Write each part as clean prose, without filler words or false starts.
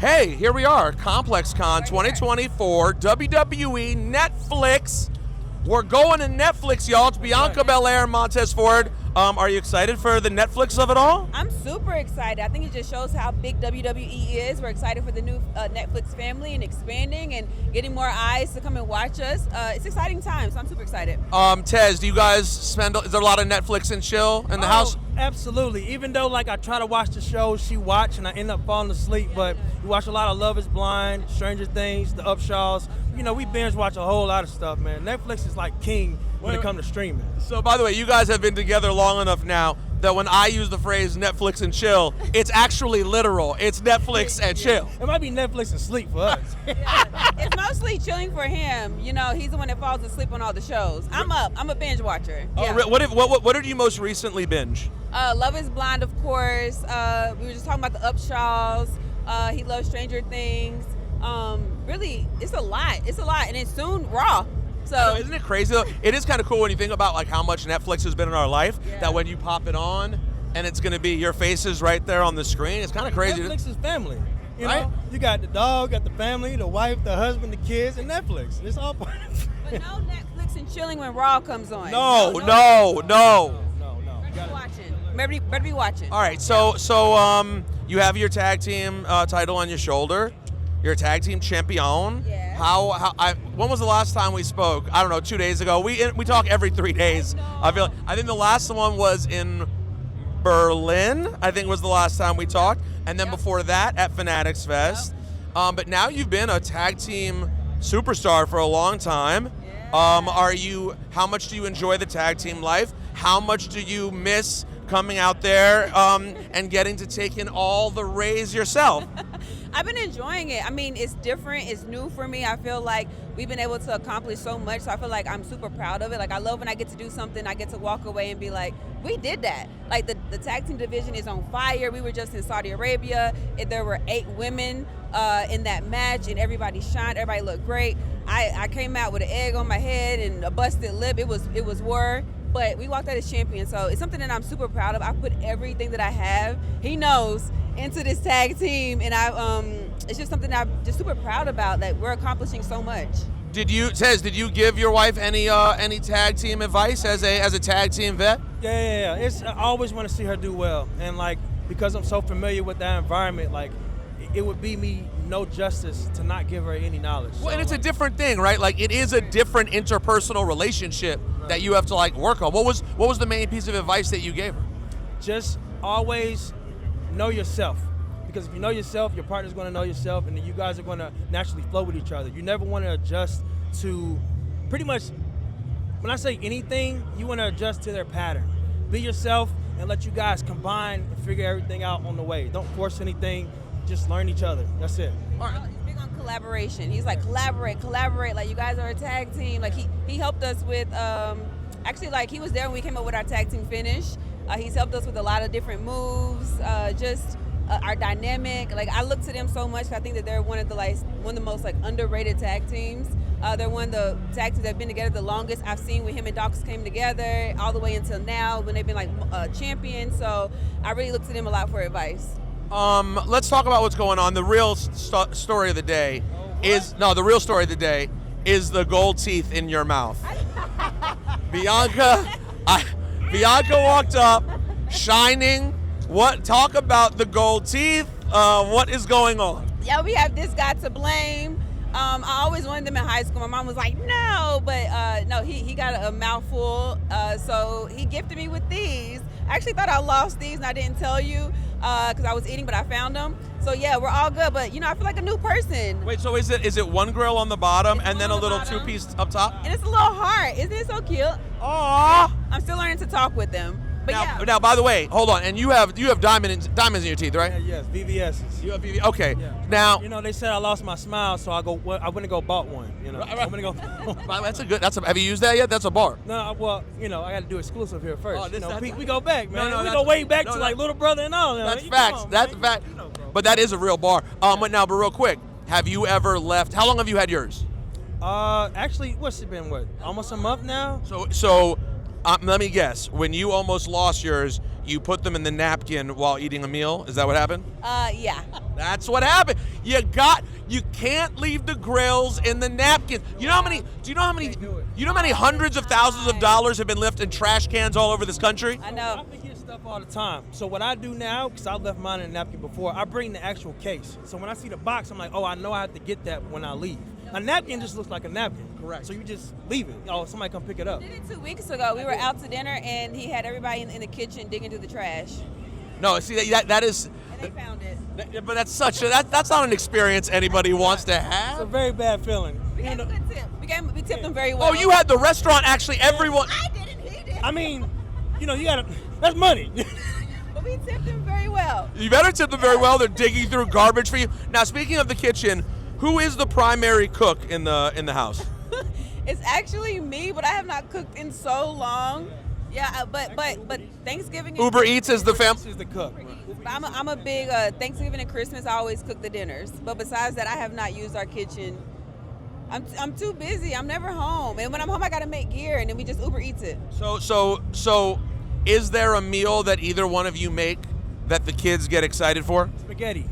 Hey, here we are, ComplexCon 2024, WWE, Netflix. We're going to Netflix, y'all. It's Bianca, Belair, and Montez Ford. Are you excited for the Netflix of it all? I'm super excited. I think it just shows how big WWE is. We're excited for the new Netflix family and expanding and getting more eyes to come and watch us. It's exciting times, so I'm super excited. Tez, do you guys spend, is there a lot of Netflix and chill in the house? Absolutely. Even though I try to watch the shows she watch and I end up falling asleep, but we watch a lot of Love is Blind, Stranger Things, The Upshaws. We binge watch a whole lot of stuff, man. Netflix is like king when it comes to streaming. So, by the way, you guys have been together long enough now that when I use the phrase Netflix and chill, it's actually literal. It's Netflix and chill. It might be Netflix and sleep for us. It's mostly chilling for him. He's the one that falls asleep on all the shows. I'm up. I'm a binge watcher. Yeah. What did you most recently binge? Love is Blind, of course. We were just talking about The Upshaws. He loves Stranger Things. Really, it's a lot. It's a lot, and it's soon Raw. So isn't it crazy though? It is kind of cool when you think about how much Netflix has been in our life. Yeah. That when you pop it on, and it's gonna be your faces right there on the screen. It's kind of crazy. Netflix is family. Right? You got the dog, got the family, the wife, the husband, the kids, and Netflix. It's all part of it. But no Netflix and chilling when Raw comes on. No. Better be watching. Better be watching. All right, so you have your tag team title on your shoulder. You're a tag team champion. Yeah. When was the last time we spoke? I don't know, 2 days ago. We talk every 3 days. I think the last one was in Berlin. I think was the last time we talked, and then before that at Fanatics Fest. But now you've been a tag team superstar for a long time. Yeah. How much do you enjoy the tag team life? How much do you miss coming out there and getting to take in all the rays yourself? I've been enjoying it. I mean, it's different. It's new for me. I feel like we've been able to accomplish so much, so I feel like I'm super proud of it. I love when I get to do something, I get to walk away and be like, we did that. The tag team division is on fire. We were just in Saudi Arabia. There were 8 women in that match, and everybody shined. Everybody looked great. I came out with an egg on my head and a busted lip. It was war. But we walked out as champions, so it's something that I'm super proud of. I put everything that I have, he knows, into this tag team, and it's just something that I'm just super proud about. That we're accomplishing so much. Did you give your wife any tag team advice as a tag team vet? Yeah. I always want to see her do well, and because I'm so familiar with that environment, it would be me no justice to not give her any knowledge. Well, and it's a different thing, right? It is a different interpersonal relationship that you have to work on. What was the main piece of advice that you gave her? Just always know yourself, because if you know yourself, your partner's going to know yourself, and then you guys are going to naturally flow with each other. You never want to adjust to, pretty much, when I say anything, you want to adjust to their pattern. Be yourself and let you guys combine and figure everything out on the way. Don't force anything. Just learn each other. That's it. All right. He's big on collaboration. He's like, collaborate. You guys are a tag team. He helped us with, actually, he was there when we came up with our tag team finish. He's helped us with a lot of different moves, our dynamic. I look to them so much. I think that they're one of the most underrated tag teams. They're one of the tag teams that have been together the longest. I've seen when him and Dawkins came together all the way until now when they've been champions. So I really look to them a lot for advice. Let's talk about what's going on. The real story of the day the real story of the day is the gold teeth in your mouth. Bianca walked up, shining. Talk about the gold teeth. What is going on? Yeah, we have this guy to blame. I always wanted them in high school. My mom was like, no, but no, he got a mouthful. So he gifted me with these. I actually thought I lost these and I didn't tell you because I was eating, but I found them. So yeah, we're all good. But I feel like a new person. Wait, so is it one grill on the bottom and then a little 2-piece up top? And it's a little heart. Isn't it so cute? Aww. I'm still learning to talk with them. But now, by the way, hold on. And you have diamonds in your teeth, right? Yeah, yes, VVS's. You have VVS. Okay. Yeah. Now, they said I lost my smile, so I went and go bought one. Right. I'm gonna go. Have you used that yet? That's a bar. No, well, I got to do exclusive here first. Oh, we go back, man. No, we go way back to little brother and all. That's facts. That's a fact. But that is a real bar. But real quick, have you ever left? How long have you had yours? Actually, what's it been? Almost a month now. So. Let me guess. When you almost lost yours, you put them in the napkin while eating a meal. Is that what happened? Yeah. That's what happened. You can't leave the grills in the napkins. You know how many? Do you know how many? You know how many hundreds of thousands of dollars have been left in trash cans all over this country? I know. I forget stuff all the time. So what I do now, because I left mine in a napkin before, I bring the actual case. So when I see the box, I'm like, oh, I know I have to get that when I leave. A napkin just looks like a napkin. Correct. So you just leave it. Oh, somebody come pick it up. We did it 2 weeks ago. We were out to dinner, and he had everybody in the kitchen digging through the trash. No, see that is. And they found it. But that's not an experience anybody wants to It's a have. very bad feeling. We gave him a good tip. We tipped him very well. Oh, you had the restaurant actually. Everyone. I didn't. He did. I mean, you gotta, that's money. But we tipped him very well. You better tip them very well. They're digging through garbage for you. Now, speaking of the kitchen, who is the primary cook in the house? It's actually me, but I have not cooked in so long. Yeah, but Thanksgiving. And Uber Eats is the This fam. is the cook. I'm a big Thanksgiving and Christmas. I always cook the dinners, but besides that, I have not used our kitchen. I'm too busy. I'm never home, and when I'm home, I gotta make gear, and then we just Uber Eats it. So, is there a meal that either one of you make that the kids get excited for? Spaghetti.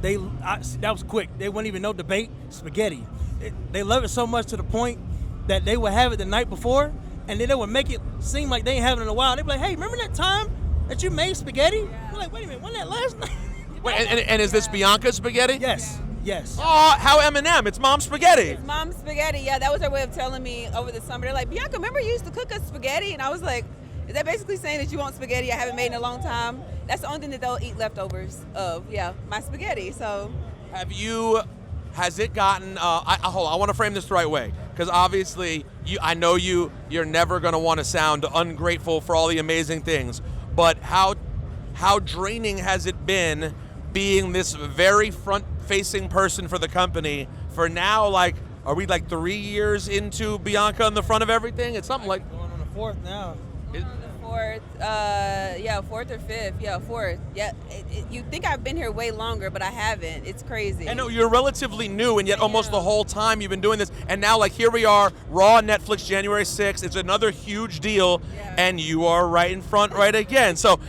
That was quick. They wouldn't even know debate. Spaghetti. They love it so much to the point that they would have it the night before, and then they would make it seem like they ain't having it in a while. They'd be like, hey, remember that time that you made spaghetti? Yeah. We're like, wait a minute, wasn't that last night? Wait, and is this Bianca's spaghetti? Yes, yes. Oh, how Eminem? It's mom's spaghetti. It's mom's spaghetti. Yeah, that was her way of telling me over the summer. They're like, Bianca, remember you used to cook us spaghetti? And I was like, is that basically saying that you want spaghetti I haven't made in a long time? That's the only thing that they'll eat leftovers of. Yeah, my spaghetti. So. Has it gotten? Hold on, I want to frame this the right way because obviously, I know you're never going to want to sound ungrateful for all the amazing things, but how draining has it been being this very front-facing person for the company for now? Like, are we like 3 years into Bianca in the front of everything? It's something like Going on the fourth now. On the fourth, fourth or fifth, fourth. Yeah, you think I've been here way longer, but I haven't. It's crazy. I know you're relatively new, and yet almost the whole time you've been doing this. And now, like, here we are, Raw on Netflix, January 6th. It's another huge deal, and you are right in front right again. So,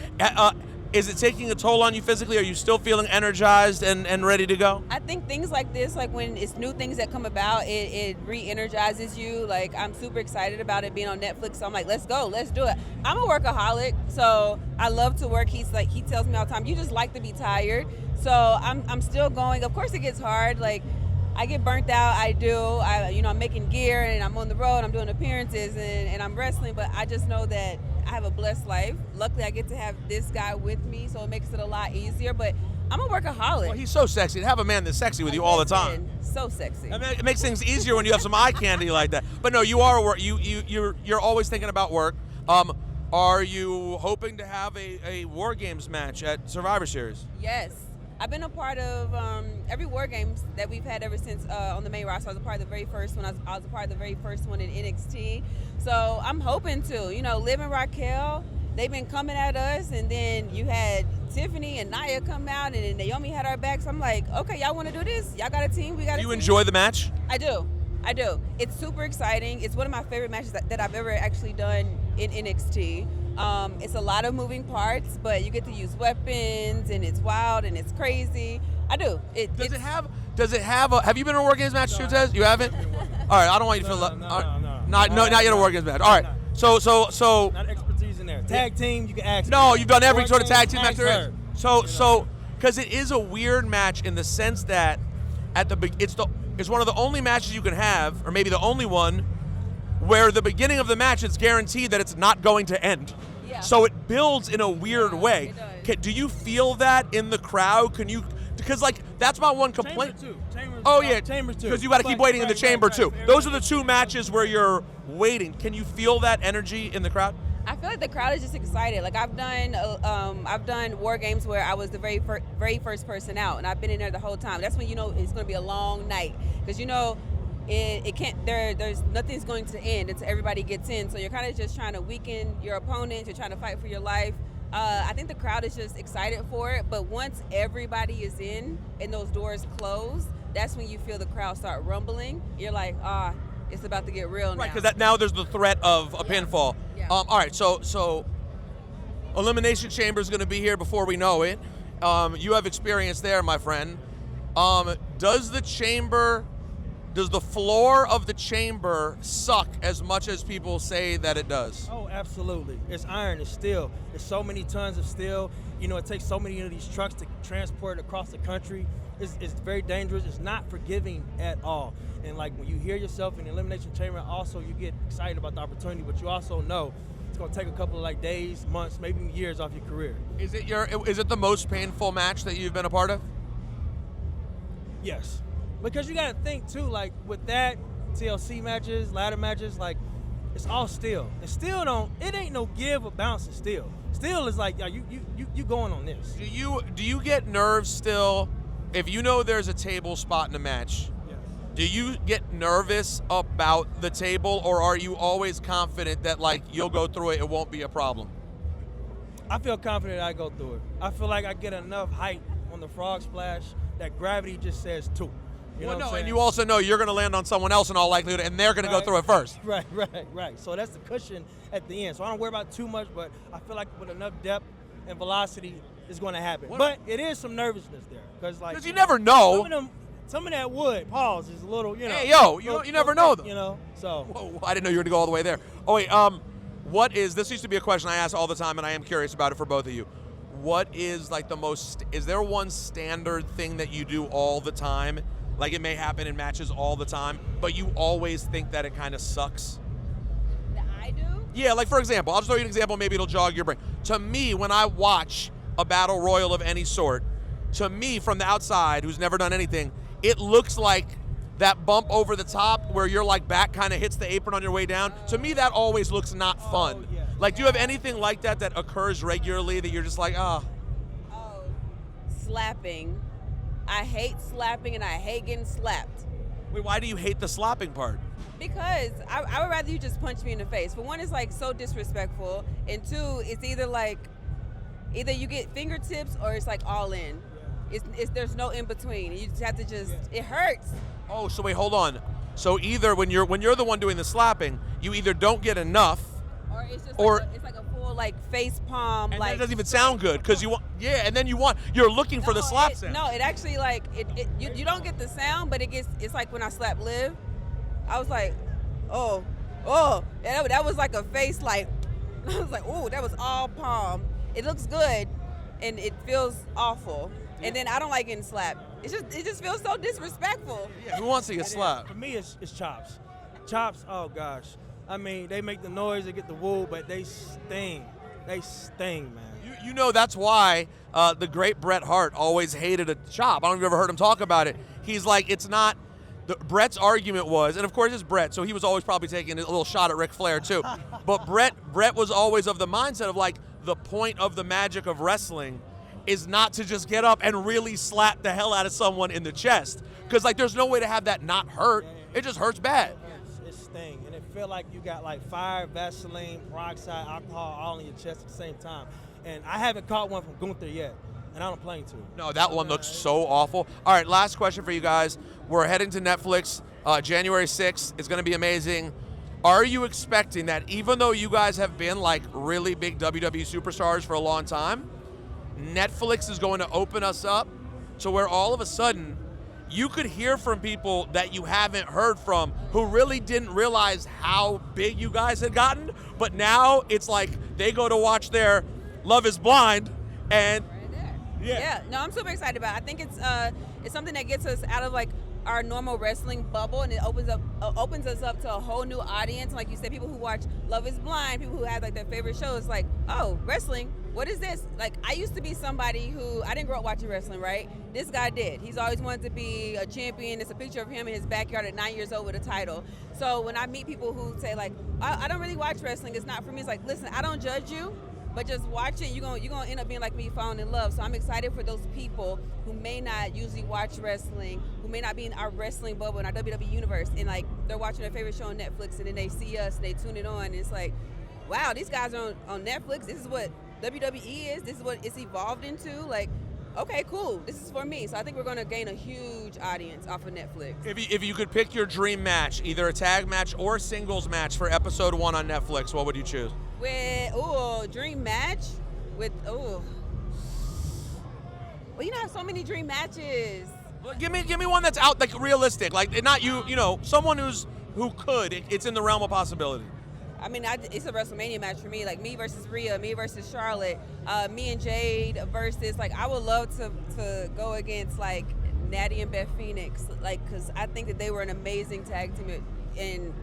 is it taking a toll on you physically? Are you still feeling energized and ready to go? I think things like this, like when it's new things that come about, it re-energizes you. Like, I'm super excited about it being on Netflix. So I'm like, let's go, let's do it. I'm a workaholic, so I love to work. He tells me all the time, you just like to be tired. So I'm still going. Of course it gets hard. Like, I get burnt out. I'm making gear and I'm on the road. I'm doing appearances and I'm wrestling. But I just know that I have a blessed life. Luckily, I get to have this guy with me, so it makes it a lot easier. But I'm a workaholic. Well, he's so sexy. To have a man that's sexy with you all the time. So sexy. I mean, it makes things easier when you have some eye candy like that. But no, you are you're always thinking about work. Are you hoping to have a WarGames match at Survivor Series? Yes. I've been a part of every WarGames that we've had ever since on the main roster. I was a part of the very first one. I was a part of the very first one in NXT. So I'm hoping to. Liv and Raquel, they've been coming at us, and then you had Tiffany and Nia come out, and then Naomi had our backs. So I'm like, okay, y'all want to do this? Y'all got a team? We got a team. Do you enjoy the match? I do. It's super exciting. It's one of my favorite matches that I've ever actually done in NXT. It's a lot of moving parts, but you get to use weapons, and it's wild and it's crazy. I do. Does it have have you been in a WarGames match, Montez? You haven't? All right, I don't want you to feel not yet a WarGames match. All right. So Not expertise in there. Tag team, you can ask. no, you've done every sort of tag team match ask there is. her. So because it is a weird match in the sense that it's one of the only matches you can have, or maybe the only one, where the beginning of the match it's guaranteed that it's not going to end. Yeah. So it builds in a weird way. It does. Do you feel that in the crowd? Because like that's my one complaint. Chambers Chambers too. Because you got to keep waiting in the chamber too. Those are the two matches where you're waiting. Can you feel that energy in the crowd? I feel like the crowd is just excited. Like I've done WarGames where I was the very first person out, and I've been in there the whole time. That's when it's going to be a long night because it can't. There's nothing's going to end until everybody gets in. So you're kind of just trying to weaken your opponent. You're trying to fight for your life. I think the crowd is just excited for it. But once everybody is in and those doors close, that's when you feel the crowd start rumbling. You're like, it's about to get real now. Right, because now there's the threat of a pinfall. Yeah. All right, so Elimination Chamber is going to be here before we know it, You have experience there, my friend. Does the floor of the chamber suck as much as people say that it does? Oh, absolutely. It's iron, it's steel. There's so many tons of steel. You know, it takes so many of these trucks to transport it across the country. It's very dangerous. It's not forgiving at all. And like when you hear yourself in the elimination chamber, also you get excited about the opportunity, but you also know it's gonna take a couple of like days, months, maybe even years off your career. Is it the most painful match that you've been a part of? Yes. Because you gotta think too, like with that, TLC matches, ladder matches, like it's all steel. And steel it ain't no give or bounce in steel. Steel is like, you going on this. Do you get nerves still if you know there's a table spot in a match? Yes. Do you get nervous about the table, or are you always confident that like you'll go through it won't be a problem? I feel confident I go through it. I feel like I get enough height on the frog splash that gravity just says 2. You know what I'm saying? And you also know you're going to land on someone else in all likelihood, and they're going to go through it first. Right. So that's the cushion at the end. So I don't worry about too much, but I feel like with enough depth and velocity, it's going to happen. But it is some nervousness there, because you never know. Some of that wood, pause, is a little, Hey, you never know them. You know, so. Whoa, I didn't know you were going to go all the way there. Oh wait, this used to be a question I ask all the time, and I am curious about it for both of you. What is like is there one standard thing that you do all the time? Like it may happen in matches all the time, but you always think that it kind of sucks? That I do? Yeah, like for example, I'll just throw you an example, maybe it'll jog your brain. To me, when I watch a battle royal of any sort, to me from the outside, who's never done anything, it looks like that bump over the top where your like back kind of hits the apron on your way down. To me, that always looks not fun. Yeah. Like, do you have anything like that occurs regularly that you're just like, Oh, slapping. I hate slapping and I hate getting slapped. Wait, why do you hate the slapping part? Because I would rather you just punch me in the face. For one, it's like so disrespectful, and two, it's either you get fingertips or it's like all in. It's there's no in between. You just have to it hurts. Oh, so wait, hold on. So either when you're the one doing the slapping, you either don't get enough, or it's just or it's like a full like face palm. And like that doesn't even sound good because and then you're looking for the slap sound. No, it actually like you don't get the sound, but it's like when I slap Liv, I was like, oh, and that was like a face like, I was like, oh, that was all palm. It looks good, and it feels awful. And then I don't like getting slapped. It just feels so disrespectful. Yeah, who wants to get slapped? For me, it's chops. Chops, oh gosh. I mean, they make the noise, they get the wool, but they sting. They sting, man. You know that's why the great Bret Hart always hated a chop. I don't know if you've ever heard him talk about it. He's like, it's not. Bret's argument was, and of course it's Bret, so he was always probably taking a little shot at Ric Flair too. But Bret was always of the mindset of like, the point of the magic of wrestling is not to just get up and really slap the hell out of someone in the chest. Because like there's no way to have that not hurt. It just hurts bad. It stings, and it feel like you got like fire, Vaseline, peroxide, alcohol all in your chest at the same time. And I haven't caught one from Gunther yet, and I don't plan to. No, that one looks so awful. All right, last question for you guys. We're heading to Netflix. January 6th is going to be amazing. Are you expecting that even though you guys have been like really big WWE superstars for a long time, Netflix is going to open us up to where all of a sudden you could hear from people that you haven't heard from who really didn't realize how big you guys had gotten, but now it's like they go to watch their Love is Blind and Right there. Yeah. No, I'm super excited about it. I think it's something that gets us out of like our normal wrestling bubble, and it opens us up to a whole new audience. Like you said, people who watch Love is Blind, people who have like their favorite shows, like, oh, wrestling, what is this? Like, I used to be somebody who, I didn't grow up watching wrestling, right? This guy did. He's always wanted to be a champion. It's a picture of him in his backyard at 9 years old with a title. So when I meet people who say like, I don't really watch wrestling, it's not for me, it's like, listen, I don't judge you, but just watch it, you're gonna end up being like me, falling in love. So I'm excited for those people who may not usually watch wrestling, who may not be in our wrestling bubble, in our WWE universe, and like they're watching their favorite show on Netflix, and then they see us, and they tune it on, and it's like, wow, these guys are on Netflix. This is what WWE is. This is what it's evolved into. Like, okay, cool. This is for me. So I think we're going to gain a huge audience off of Netflix. If you could pick your dream match, either a tag match or singles match for episode 1 on Netflix, what would you choose? Dream match with, Well, you know, I have so many dream matches. Well, give me one that's out, like realistic, like not you know, someone who could. It's in the realm of possibility. I mean, it's a WrestleMania match for me, like me versus Rhea, me versus Charlotte, me and Jade versus, like, I would love to go against, like, Natty and Beth Phoenix, like, because I think that they were an amazing tag team, and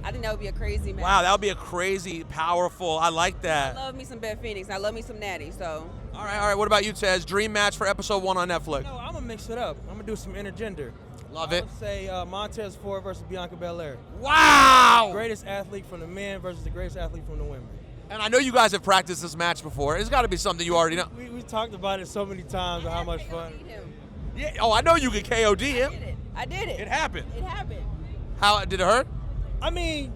I think that would be a crazy match. Wow, that would be a crazy, powerful. I like that. I love me some Beth Phoenix. I love me some Natty, so. All right. What about you, Tez? Dream match for episode 1 on Netflix. No, I'm gonna mix it up. I'm gonna do some intergender. Love I it. would say Montez Ford versus Bianca Belair. Wow! Greatest athlete from the men versus the greatest athlete from the women. And I know you guys have practiced this match before. It's got to be something you already know. We talked about it so many times and how much fun. Yeah. Oh, I know you could KOD him. I did it. It happened. It happened. How did it hurt? I mean,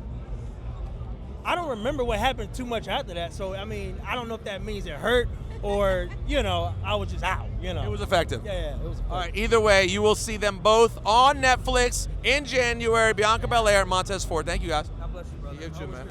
I don't remember what happened too much after that. So, I mean, I don't know if that means it hurt or, you know, I was just out, you know. It was effective. Yeah, it was effective. All right, either way, you will see them both on Netflix in January. Bianca Belair and Montez Ford. Thank you, guys. God bless you, brother. You too, man.